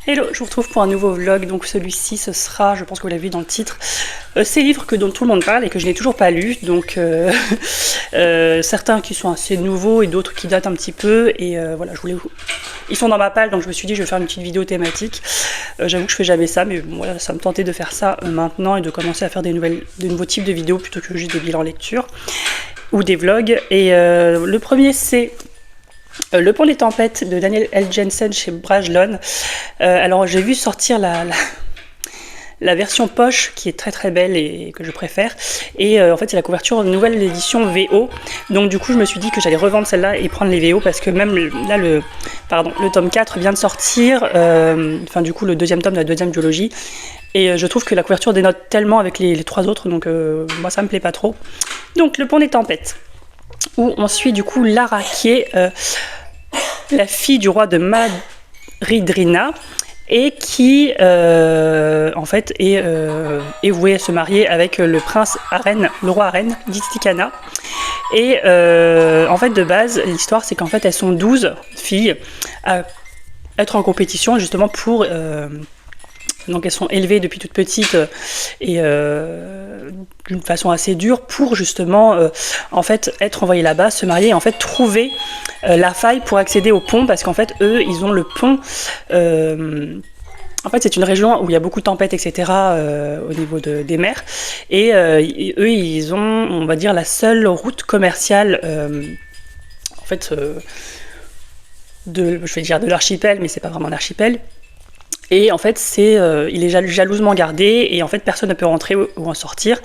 Hello, je vous retrouve pour un nouveau vlog. Donc celui-ci, ce sera, je pense que vous l'avez vu dans le titre, ces livres dont tout le monde parle et que je n'ai toujours pas lus. Donc certains qui sont assez nouveaux et d'autres qui datent un petit peu. Et voilà, ils sont dans ma palle, donc je me suis dit je vais faire une petite vidéo thématique. J'avoue que je fais jamais ça, mais bon, voilà, ça me tentait de faire ça maintenant et de commencer à faire des nouveaux types de vidéos plutôt que juste des bilans lecture ou des vlogs. Et le premier, c'est Le Pont des Tempêtes de Daniel L. Jensen chez Brajlon. Alors j'ai vu sortir la version poche qui est très très belle et que je préfère, et en fait c'est la couverture nouvelle édition VO, donc du coup je me suis dit que j'allais revendre celle-là et prendre les VO parce que même là le tome 4 vient de sortir, enfin du coup le deuxième tome de la deuxième duologie, et je trouve que la couverture dénote tellement avec les trois autres, donc moi ça me plaît pas trop. Donc Le Pont des Tempêtes, où on suit du coup Lara qui est la fille du roi de Maridrina et qui en fait est vouée à se marier avec le prince Arène, le roi Arène d'Istikana. Et en fait de base l'histoire c'est qu'en fait elles sont 12 filles à être en compétition justement pour donc elles sont élevées depuis toute petite et d'une façon assez dure pour justement en fait être envoyées là-bas, se marier et en fait trouver la faille pour accéder au pont, parce qu'en fait eux ils ont le pont. En fait, c'est une région où il y a beaucoup de tempêtes, etc. Au niveau des mers. Et eux, ils ont, on va dire, la seule route commerciale, en fait, je vais dire de l'archipel, mais c'est pas vraiment un archipel. Et en fait, il est jalousement gardé, et en fait, personne ne peut rentrer ou en sortir.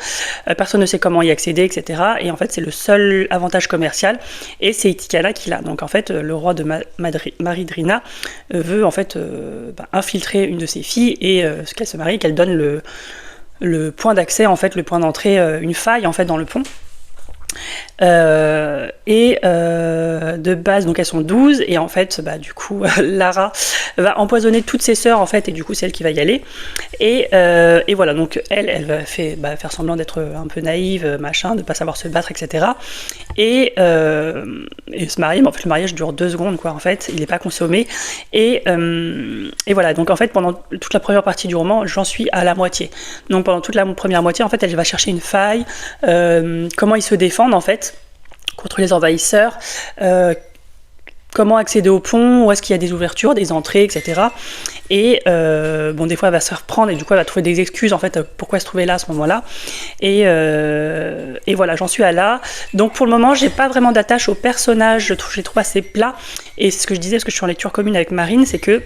Personne ne sait comment y accéder, etc. Et en fait, c'est le seul avantage commercial, et c'est Istikana qui l'a. Donc en fait, le roi de Maridrina veut en fait infiltrer une de ses filles, et qu'elle se marie, qu'elle donne le point d'accès, en fait, le point d'entrée, une faille en fait dans le pont. De base donc elles sont 12, et en fait du coup Lara va empoisonner toutes ses sœurs en fait, et du coup c'est elle qui va y aller, et voilà, donc elle va faire semblant d'être un peu naïve, machin, de pas savoir se battre, etc. Et se marier, mais en fait le mariage dure 2 secondes quoi, en fait il n'est pas consommé, et voilà, donc en fait pendant toute la première partie du roman j'en suis à la moitié. Donc pendant toute la première moitié en fait elle va chercher une faille, comment ils se défendent en fait contre les envahisseurs, comment accéder au pont, où est-ce qu'il y a des ouvertures, des entrées, etc. Et des fois elle va se reprendre, et du coup elle va trouver des excuses en fait pourquoi elle se trouvait là à ce moment-là, et voilà, j'en suis à là. Donc pour le moment j'ai pas vraiment d'attache au personnage, je les trouve assez plats, et c'est ce que je disais parce que je suis en lecture commune avec Marine, c'est que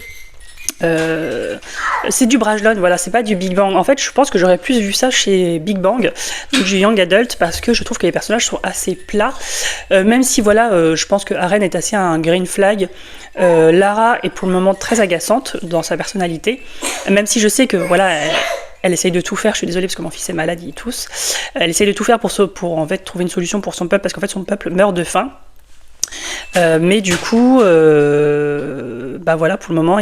c'est du Brajlon, voilà, c'est pas du Big Bang. En fait, je pense que j'aurais plus vu ça chez Big Bang, donc du Young Adult, parce que je trouve que les personnages sont assez plats. Même si, voilà, je pense que Arène est assez un green flag. Lara est pour le moment très agaçante dans sa personnalité, même si je sais que, voilà, elle essaye de tout faire. Je suis désolée parce que mon fils est malade, ils tous. Elle essaye de tout faire pour en fait trouver une solution pour son peuple, parce qu'en fait son peuple meurt de faim. Mais du coup, voilà, pour le moment,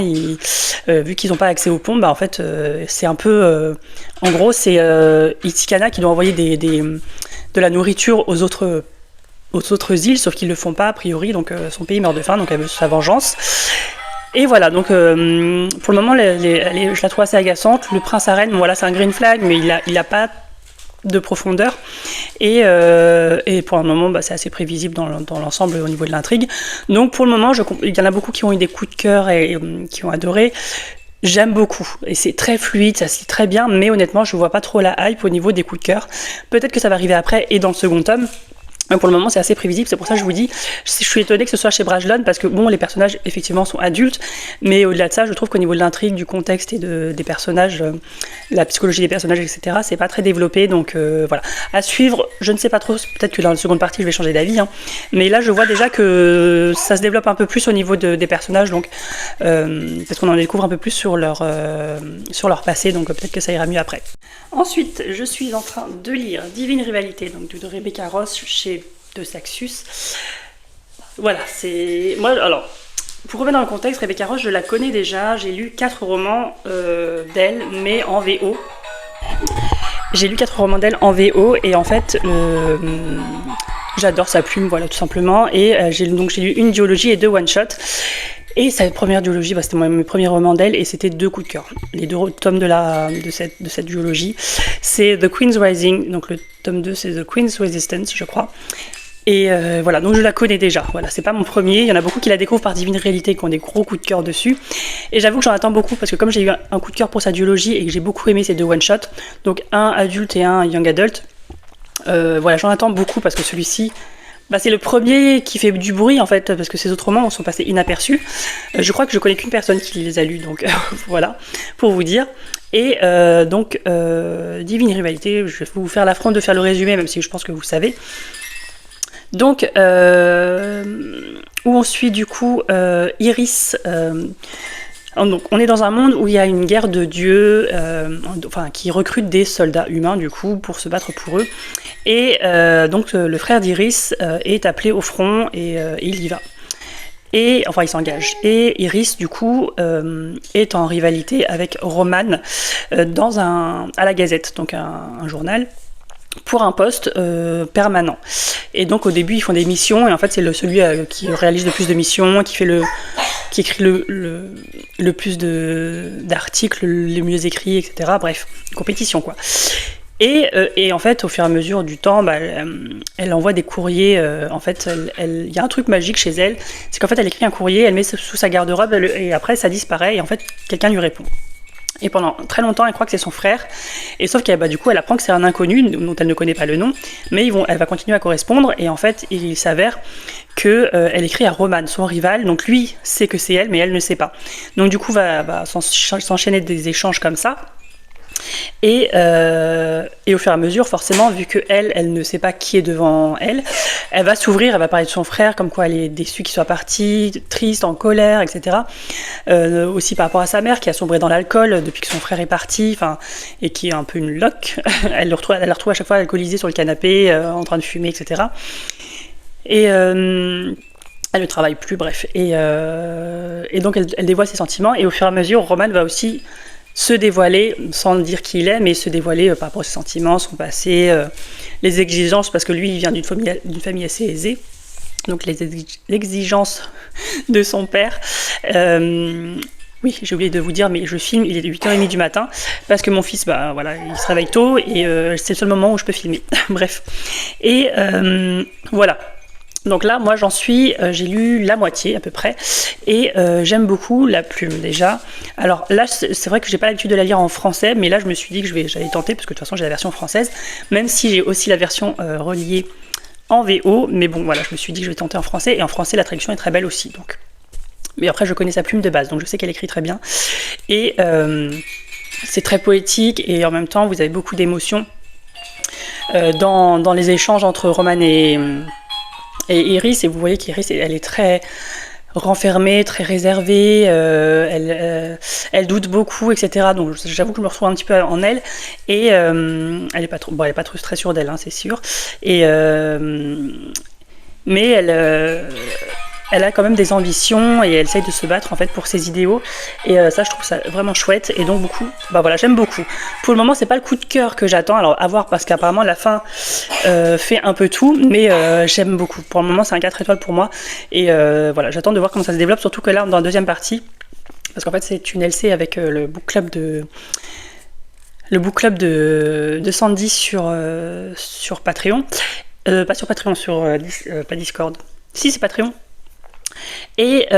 vu qu'ils n'ont pas accès au pont, en fait, c'est un peu, en gros, c'est Istikana qui doit envoyer de la nourriture aux autres îles, sauf qu'ils le font pas a priori, donc son pays meurt de faim, donc elle veut sa vengeance. Et voilà, donc pour le moment, je la trouve assez agaçante. Le prince Arène, voilà, c'est un green flag, mais il a pas de profondeur, et pour le moment c'est assez prévisible dans l'ensemble au niveau de l'intrigue. Donc pour le moment il y en a beaucoup qui ont eu des coups de cœur et qui ont adoré. J'aime beaucoup et c'est très fluide, ça se lit très bien, mais honnêtement je vois pas trop la hype au niveau des coups de cœur. Peut-être que ça va arriver après et dans le second tome. Pour le moment c'est assez prévisible, c'est pour ça que je vous dis, je suis étonnée que ce soit chez Brajlon, parce que bon, les personnages effectivement sont adultes, mais au-delà de ça je trouve qu'au niveau de l'intrigue, du contexte et des personnages, la psychologie des personnages, etc., c'est pas très développé. Donc voilà, à suivre. Je ne sais pas trop, peut-être que dans la seconde partie je vais changer d'avis, mais là je vois déjà que ça se développe un peu plus au niveau des personnages, donc peut-être qu'on en découvre un peu plus sur leur passé, donc peut-être que ça ira mieux après. Ensuite je suis en train de lire Divine Rivalité, donc de Rebecca Ross chez de Saxus. Voilà, c'est moi. Alors, pour revenir dans le contexte, Rebecca Ross, je la connais déjà. J'ai lu 4 romans d'elle, mais en VO. J'ai lu 4 romans d'elle en VO, et en fait, j'adore sa plume, voilà, tout simplement. Et j'ai lu une duologie et 2 one-shots. Et sa première duologie, c'était mes premiers romans d'elle, et c'était 2 coups de cœur. Les 2 tomes de cette duologie, c'est The Queen's Rising, donc le tome 2 c'est The Queen's Resistance, je crois. Et voilà, donc je la connais déjà. Voilà, c'est pas mon premier. Il y en a beaucoup qui la découvrent par Divine Réalité, qui ont des gros coups de cœur dessus. Et j'avoue que j'en attends beaucoup parce que comme j'ai eu un coup de cœur pour sa duologie et que j'ai beaucoup aimé ces 2 one-shots, donc un adulte et un young adult, voilà, j'en attends beaucoup parce que celui-ci, c'est le premier qui fait du bruit en fait, parce que ces autres romans sont passés inaperçus. Je crois que je connais qu'une personne qui les a lus, donc voilà, pour vous dire. Et donc, Divine Rivalité, je vais vous faire l'affront de faire le résumé, même si je pense que vous savez. Donc, où on suit du coup Iris. Donc, on est dans un monde où il y a une guerre de dieux, qui recrute des soldats humains du coup pour se battre pour eux. Et donc le frère d'Iris est appelé au front et il y va. Et enfin, il s'engage. Et Iris, du coup, est en rivalité avec Roman à la Gazette, donc un journal, pour un poste permanent. Et donc au début ils font des missions et en fait c'est celui qui réalise le plus de missions, qui écrit le plus d'articles, les mieux écrits, etc. Bref, une compétition quoi. Et en fait, au fur et à mesure du temps, elle envoie des courriers. En fait, il y a un truc magique chez elle, c'est qu'en fait, elle écrit un courrier, elle met sous sa garde-robe, et après, ça disparaît, et en fait, quelqu'un lui répond. Et pendant très longtemps, elle croit que c'est son frère. Et sauf qu'elle du coup, elle apprend que c'est un inconnu dont elle ne connaît pas le nom, mais elle va continuer à correspondre. Et en fait, il s'avère que elle écrit à Roman, son rival. Donc lui sait que c'est elle, mais elle ne sait pas. Donc du coup, va s'enchaîner des échanges comme ça. Et au fur et à mesure, forcément, vu que elle ne sait pas qui est devant elle, elle va s'ouvrir, elle va parler de son frère, comme quoi elle est déçue qu'il soit parti, triste, en colère, etc. Aussi par rapport à sa mère qui a sombré dans l'alcool depuis que son frère est parti, et qui est un peu une loque. Elle la retrouve à chaque fois alcoolisée sur le canapé, en train de fumer, etc. Et elle ne travaille plus, bref. Et donc elle dévoile ses sentiments, et au fur et à mesure, Roman va aussi se dévoiler, sans dire qui il est, mais se dévoiler par rapport à ses sentiments, son passé, les exigences, parce que lui, il vient d'une famille assez aisée, donc l'exigence de son père. Oui, j'ai oublié de vous dire, mais je filme, il est 8h30 du matin, parce que mon fils, il se réveille tôt, et c'est le seul moment où je peux filmer. Bref. Et voilà. Donc là, moi, j'ai lu la moitié à peu près, et j'aime beaucoup La Plume déjà. Alors là, c'est vrai que j'ai pas l'habitude de la lire en français, mais là, je me suis dit que j'allais tenter, parce que de toute façon, j'ai la version française, même si j'ai aussi la version reliée en VO, mais bon, voilà, je me suis dit que je vais tenter en français, et en français, la traduction est très belle aussi, donc. Mais après, je connais sa plume de base, donc je sais qu'elle écrit très bien, et c'est très poétique, et en même temps, vous avez beaucoup d'émotions dans les échanges entre Roman et Iris, et vous voyez qu'Iris, elle est très renfermée, très réservée, elle doute beaucoup, etc. Donc j'avoue que je me retrouve un petit peu en elle, et elle est pas trop, elle est pas trop très sûre d'elle, hein, c'est sûr. Et mais elle a quand même des ambitions, et elle essaye de se battre en fait pour ses idéaux, et ça je trouve ça vraiment chouette, et donc j'aime beaucoup. Pour le moment c'est pas le coup de cœur que j'attends, alors à voir, parce qu'apparemment la fin fait un peu tout, mais j'aime beaucoup. Pour le moment c'est un 4 étoiles pour moi, et voilà, j'attends de voir comment ça se développe, surtout que là dans la deuxième partie, parce qu'en fait c'est une LC avec le book club de Sandy sur Patreon, pas sur Patreon, pas Discord, si c'est Patreon. Et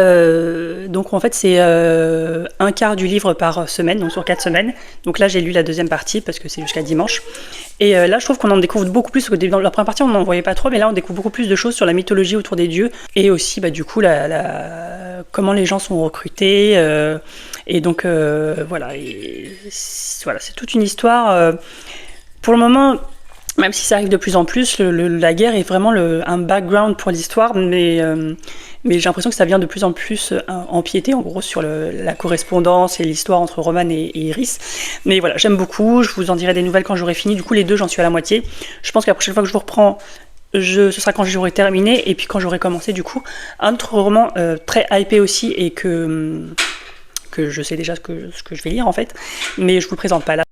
donc en fait c'est un quart du livre par semaine, donc sur 4 semaines. Donc là j'ai lu la deuxième partie parce que c'est jusqu'à dimanche. Et là je trouve qu'on en découvre beaucoup plus. Dans la première partie on n'en voyait pas trop, mais là on découvre beaucoup plus de choses sur la mythologie autour des dieux. Et aussi du coup comment les gens sont recrutés. Et donc voilà, c'est toute une histoire. Pour le moment, même si ça arrive de plus en plus, la guerre est vraiment un background pour l'histoire, mais j'ai l'impression que ça vient de plus en plus empiéter en gros sur la correspondance et l'histoire entre Roman et Iris. Mais voilà, j'aime beaucoup, je vous en dirai des nouvelles quand j'aurai fini. Du coup les deux, j'en suis à la moitié. Je pense que la prochaine fois que je vous reprends, ce sera quand j'aurai terminé, et puis quand j'aurai commencé du coup un autre roman très hypé aussi, et que je sais déjà ce que je vais lire en fait, mais je vous le présente pas là.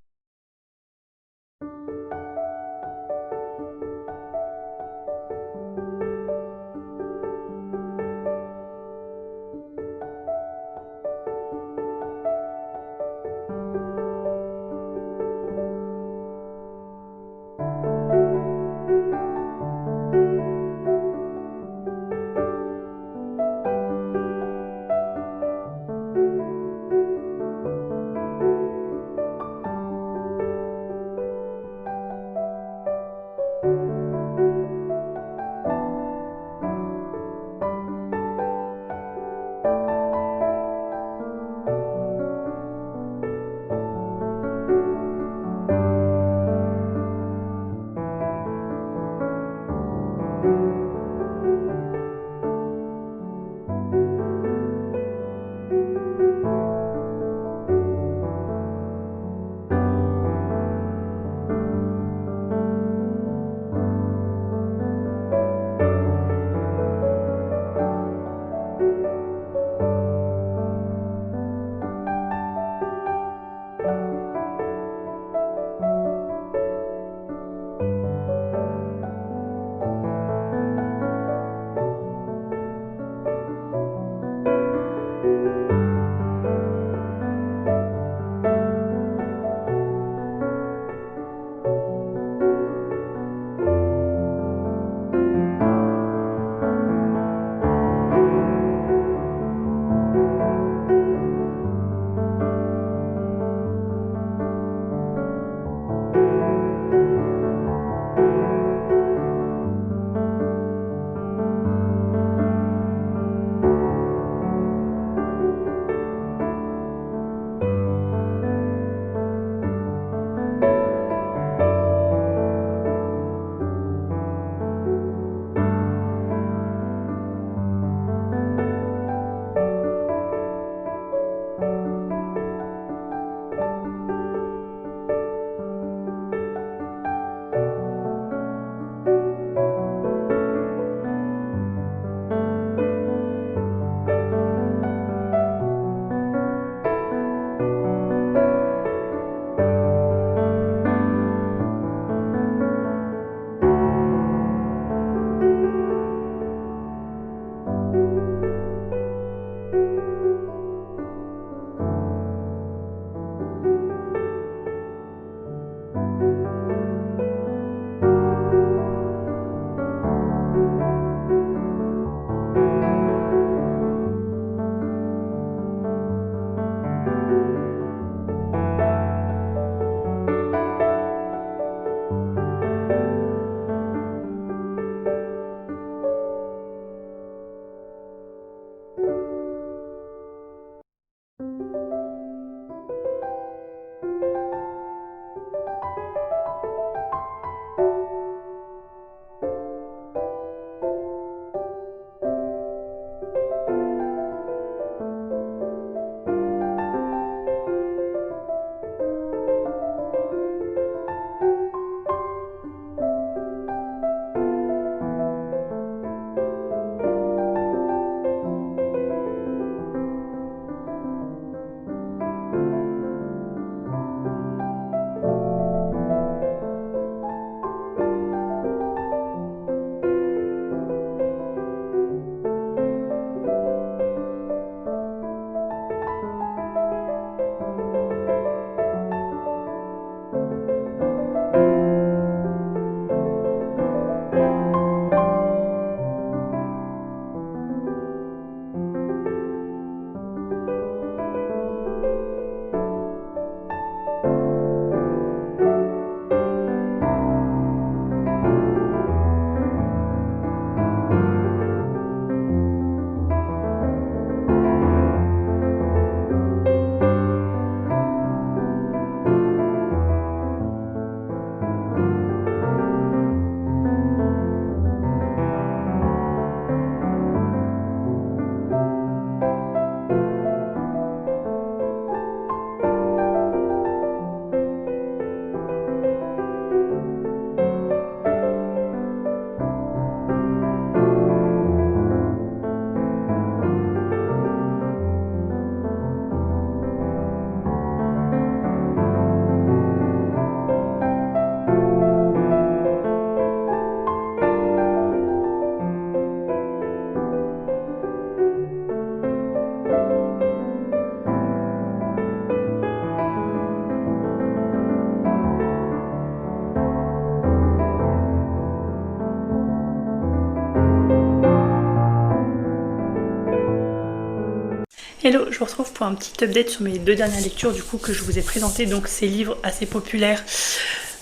Hello, je vous retrouve pour un petit update sur mes 2 dernières lectures du coup que je vous ai présenté, donc ces livres assez populaires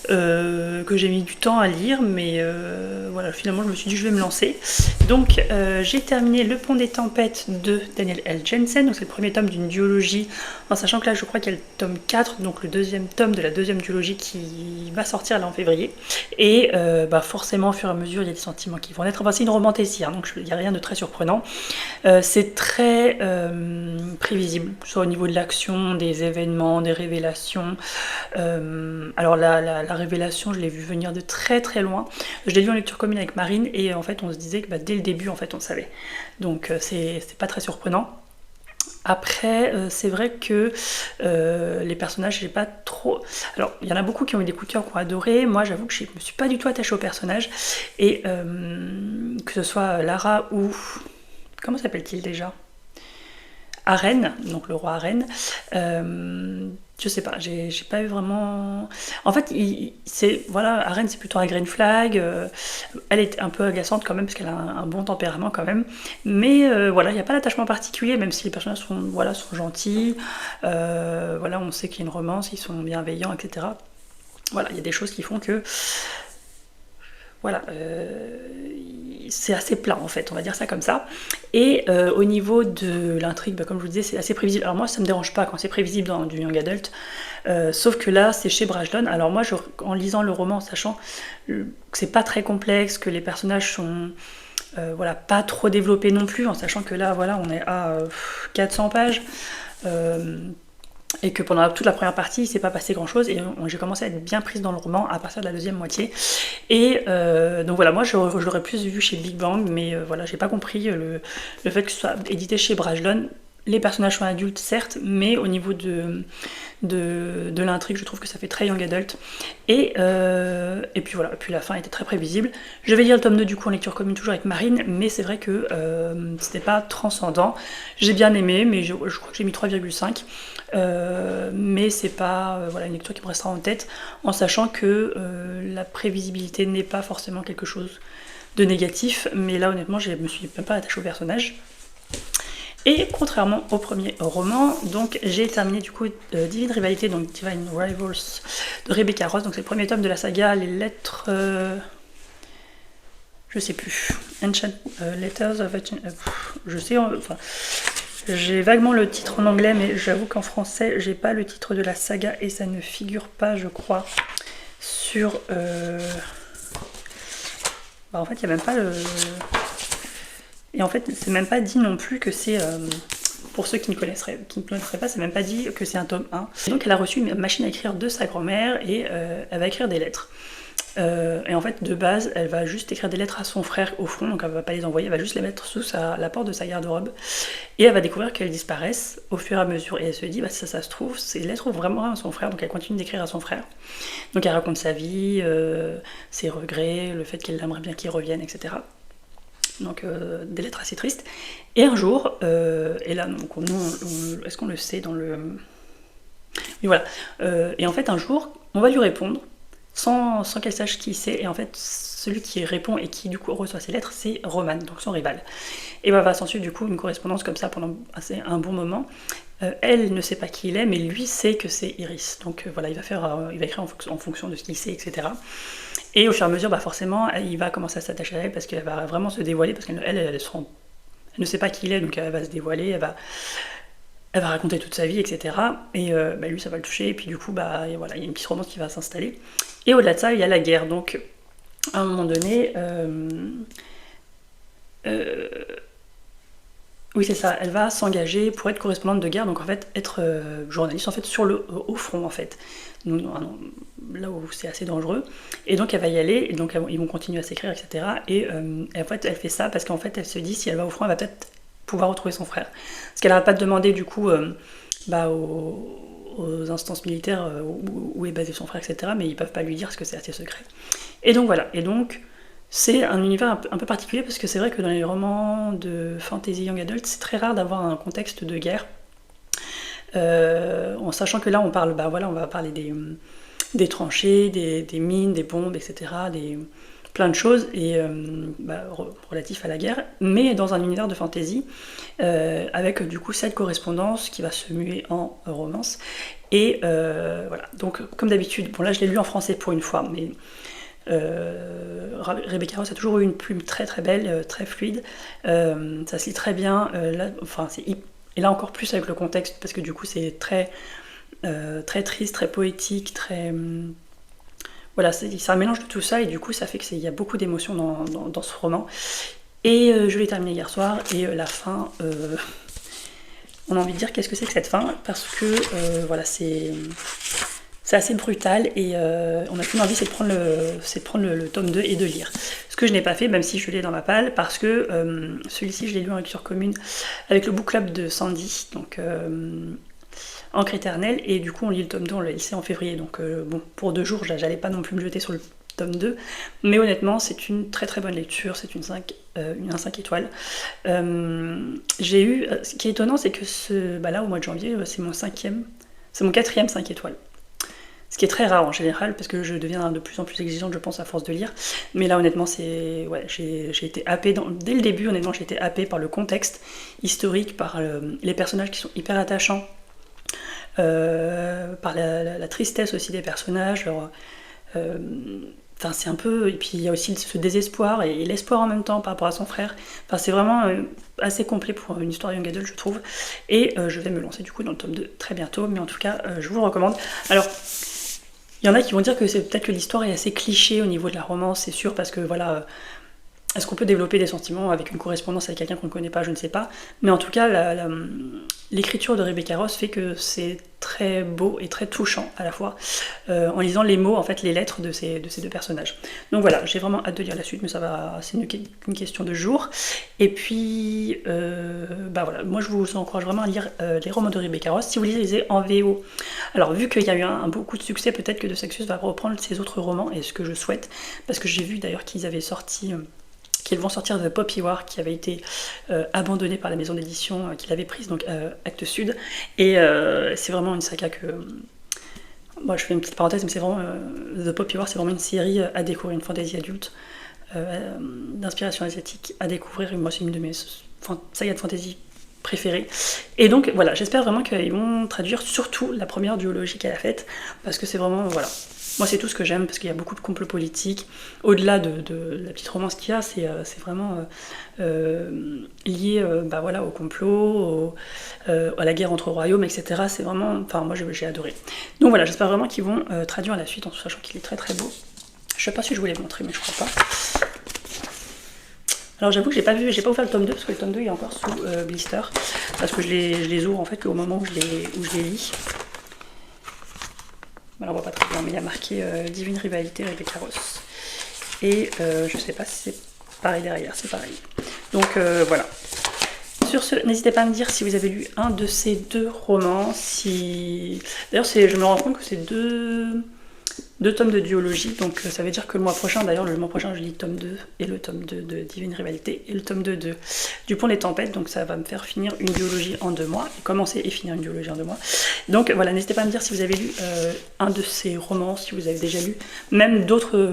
que j'ai mis du temps à lire, mais voilà, finalement je me suis dit je vais me lancer. Donc j'ai terminé Le Pont des Tempêtes de Daniel L. Jensen, donc c'est le premier tome d'une duologie, en sachant que là je crois qu'il y a le tome 4, donc le deuxième tome de la deuxième duologie qui va sortir là en février. Et forcément au fur et à mesure il y a des sentiments qui vont naître, enfin c'est une romantécie, hein, donc il n'y a rien de très surprenant. C'est très prévisible, soit au niveau de l'action, des événements, des révélations. Alors la révélation, je l'ai vu venir de très très loin. Je l'ai lu en lecture commune avec Marine et en fait on se disait que dès le début en fait on savait. Donc c'est pas très surprenant. Après, c'est vrai que les personnages, j'ai pas trop... Alors, il y en a beaucoup qui ont eu des coups de cœur, qui ont adoré. Moi, j'avoue que je me suis pas du tout attachée aux personnages. Et que ce soit Lara ou... Comment s'appelle-t-il déjà? Arène, donc le roi Arène. Je sais pas, j'ai pas eu vraiment... En fait, voilà, Arène c'est plutôt un green flag, elle est un peu agaçante quand même parce qu'elle a un bon tempérament quand même, mais voilà, il n'y a pas d'attachement particulier, même si les personnages sont, voilà, sont gentils, voilà, on sait qu'il y a une romance, ils sont bienveillants, etc. Voilà, il y a des choses qui font que... Voilà, c'est assez plat en fait, on va dire ça comme ça. Et au niveau de l'intrigue, comme je vous disais, c'est assez prévisible. Alors moi, ça me dérange pas quand c'est prévisible dans du young adult, sauf que là, c'est chez Brajlon. Alors moi, en lisant le roman, sachant que c'est pas très complexe, que les personnages sont voilà, pas trop développés non plus, en sachant que là, voilà, on est à 400 pages. Et que pendant toute la première partie, il s'est pas passé grand chose, et j'ai commencé à être bien prise dans le roman à partir de la deuxième moitié. Et donc voilà, moi je l'aurais plus vu chez Big Bang, mais voilà, j'ai pas compris le fait que ce soit édité chez Brajlon. Les personnages sont adultes, certes, mais au niveau de l'intrigue, je trouve que ça fait très young adult. Et puis voilà, puis la fin était très prévisible. Je vais lire le tome 2 du coup en lecture commune, toujours avec Marine, mais c'est vrai que c'était pas transcendant. J'ai bien aimé, mais je crois que j'ai mis 3,5. Mais c'est pas voilà, une lecture qui me restera en tête, en sachant que la prévisibilité n'est pas forcément quelque chose de négatif, mais là honnêtement je me suis même pas attachée au personnage. Et contrairement au premier roman, donc j'ai terminé du coup Divine Rivalité, donc Divine Rivals de Rebecca Ross, donc c'est le premier tome de la saga, les lettres... je sais plus, Ancient Letters of... je sais, enfin... J'ai vaguement le titre en anglais, mais j'avoue qu'en français, j'ai pas le titre de la saga et ça ne figure pas, je crois, sur... en fait, il n'y a même pas le... Et en fait, c'est même pas dit non plus que c'est... Pour ceux qui ne connaîtraient pas, c'est même pas dit que c'est un tome 1. Et donc, elle a reçu une machine à écrire de sa grand-mère et elle va écrire des lettres. Et en fait, de base, elle va juste écrire des lettres à son frère au front, donc elle va pas les envoyer, elle va juste les mettre sous la porte de sa garde-robe. Et elle va découvrir qu'elles disparaissent au fur et à mesure. Et elle se dit, ça se trouve, ces lettres vont vraiment à son frère, donc elle continue d'écrire à son frère. Donc elle raconte sa vie, ses regrets, le fait qu'elle aimerait bien qu'il revienne, etc. Donc des lettres assez tristes. Et un jour, et là, donc, est-ce qu'on le sait dans le... Mais voilà. Et en fait, un jour, on va lui répondre, sans qu'elle sache qui c'est, et en fait celui qui répond et qui du coup reçoit ses lettres, c'est Roman, donc son rival. Et va s'ensuivre du coup une correspondance comme ça pendant un bon moment. Elle ne sait pas qui il est, mais lui sait que c'est Iris. Donc voilà, il va écrire en fonction de ce qu'il sait, etc. Et au fur et à mesure, forcément, il va commencer à s'attacher à elle parce qu'elle va vraiment se dévoiler, parce qu'elle ne sait pas qui il est, donc elle va se dévoiler, elle va raconter toute sa vie, etc. Et lui, ça va le toucher, et puis du coup, voilà, il y a une petite romance qui va s'installer. Et au-delà de ça, il y a la guerre. Donc, à un moment donné, oui, c'est ça, elle va s'engager pour être correspondante de guerre, donc en fait, être journaliste en fait, au front, en fait. Donc, là où c'est assez dangereux. Et donc, elle va y aller, et donc ils vont continuer à s'écrire, etc. Et en fait, elle fait ça parce qu'en fait, elle se dit, si elle va au front, elle va peut-être pouvoir retrouver son frère. Parce qu'elle n'arrête pas de demander du coup aux instances militaires où est basé son frère, etc. Mais ils peuvent pas lui dire parce que c'est assez secret. Et donc voilà, et donc c'est un univers un peu particulier parce que c'est vrai que dans les romans de fantasy young adult, c'est très rare d'avoir un contexte de guerre. En sachant que là on parle, on va parler des tranchées, des mines, des bombes, etc., plein de choses et relatifs à la guerre, mais dans un univers de fantasy, avec du coup cette correspondance qui va se muer en romance. Et voilà, donc comme d'habitude, bon là je l'ai lu en français pour une fois, mais Rebecca Ross a toujours eu une plume très très belle, très fluide, ça se lit très bien, et là encore plus avec le contexte, parce que du coup c'est très, très triste, très poétique, très... voilà, c'est un mélange de tout ça, et du coup ça fait qu'il y a beaucoup d'émotions dans ce roman. Et je l'ai terminé hier soir, et la fin... on a envie de dire qu'est-ce que c'est que cette fin, parce que voilà, c'est assez brutal, et on a qu'une envie, c'est de prendre le tome 2 et de lire. Ce que je n'ai pas fait, même si je l'ai dans ma palle, parce que celui-ci je l'ai lu en lecture commune avec le book club de Sandy, donc Encre éternelle, et du coup on lit le tome 2, on l'a laissé en février, donc bon, pour 2 jours j'allais pas non plus me jeter sur le tome 2, mais honnêtement c'est une très très bonne lecture, c'est un 5 étoiles. J'ai eu, ce qui est étonnant, c'est que là au mois de janvier c'est mon 4e 5 étoiles, ce qui est très rare en général, parce que je deviens de plus en plus exigeante, je pense, à force de lire. Mais là, honnêtement, j'ai été happée, dès le début, honnêtement, j'ai été happée par le contexte historique, par les personnages qui sont hyper attachants, par la tristesse aussi des personnages. C'est un peu... Et puis, il y a aussi ce désespoir et l'espoir en même temps par rapport à son frère. Enfin, c'est vraiment assez complet pour une histoire young adult, je trouve. Et je vais me lancer, du coup, dans le tome 2 très bientôt. Mais en tout cas, je vous le recommande. Alors... il y en a qui vont dire que c'est peut-être que l'histoire est assez cliché au niveau de la romance, c'est sûr, parce que voilà, est-ce qu'on peut développer des sentiments avec une correspondance avec quelqu'un qu'on ne connaît pas, je ne sais pas. Mais en tout cas, l'écriture de Rebecca Ross fait que c'est très beau et très touchant à la fois, en lisant les mots, en fait, les lettres de ces 2 personnages. Donc voilà, j'ai vraiment hâte de lire la suite, mais c'est une question de jour. Et puis, voilà, moi je vous encourage vraiment à lire les romans de Rebecca Ross, si vous les lisez en VO. Alors vu qu'il y a eu beaucoup de succès, peut-être que De Saxus va reprendre ses autres romans, et ce que je souhaite, parce que j'ai vu d'ailleurs qu'ils avaient sorti... qu'ils vont sortir The Poppy War, qui avait été abandonné par la maison d'édition qu'il avait prise, donc Actes Sud, et c'est vraiment une saga que... Moi je fais une petite parenthèse, mais c'est vraiment... The Poppy War, c'est vraiment une série à découvrir, une fantasy adulte, d'inspiration asiatique, à découvrir. Moi c'est une de mes sagas de fantasy préférées. Et donc voilà, j'espère vraiment qu'ils vont traduire surtout la première duologie qu'elle a faite, parce que c'est vraiment... voilà. Moi, c'est tout ce que j'aime, parce qu'il y a beaucoup de complots politiques. Au-delà de la petite romance qu'il y a, c'est vraiment lié au complot, à la guerre entre royaumes, etc. C'est vraiment... Enfin, moi, j'ai adoré. Donc voilà, j'espère vraiment qu'ils vont traduire la suite, en sachant qu'il est très très beau. Je sais pas si je vous l'ai montré, mais je crois pas. Alors j'avoue que j'ai pas ouvert le tome 2, parce que le tome 2 il est encore sous blister, parce que je les ouvre en fait qu'au moment où je les lis. Alors on voit pas très bien, mais il y a marqué Divine Rivalité Rebecca Ross. Et je sais pas si c'est pareil derrière, c'est pareil. Donc voilà. Sur ce, n'hésitez pas à me dire si vous avez lu un de ces 2 romans. D'ailleurs, je me rends compte que c'est 2 tomes de duologie, donc ça veut dire que le mois prochain, d'ailleurs le mois prochain je lis le tome 2 et le tome 2 de Divine Rivalité et le tome 2 du Pont des Tempêtes, donc ça va me faire finir une duologie en 2 mois, et commencer et finir une duologie en 2 mois. Donc voilà, n'hésitez pas à me dire si vous avez lu un de ces romans, si vous avez déjà lu même d'autres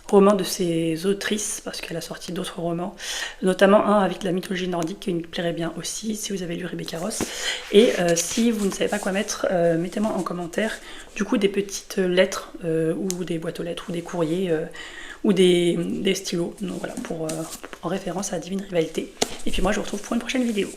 romans de ces autrices, parce qu'elle a sorti d'autres romans, notamment un avec la mythologie nordique qui me plairait bien aussi, si vous avez lu Rebecca Ross. Et si vous ne savez pas quoi mettre, mettez-moi en commentaire du coup des petites lettres ou des boîtes aux lettres ou des courriers ou des stylos, donc voilà, en référence à Divine Rivalité. Et puis moi je vous retrouve pour une prochaine vidéo.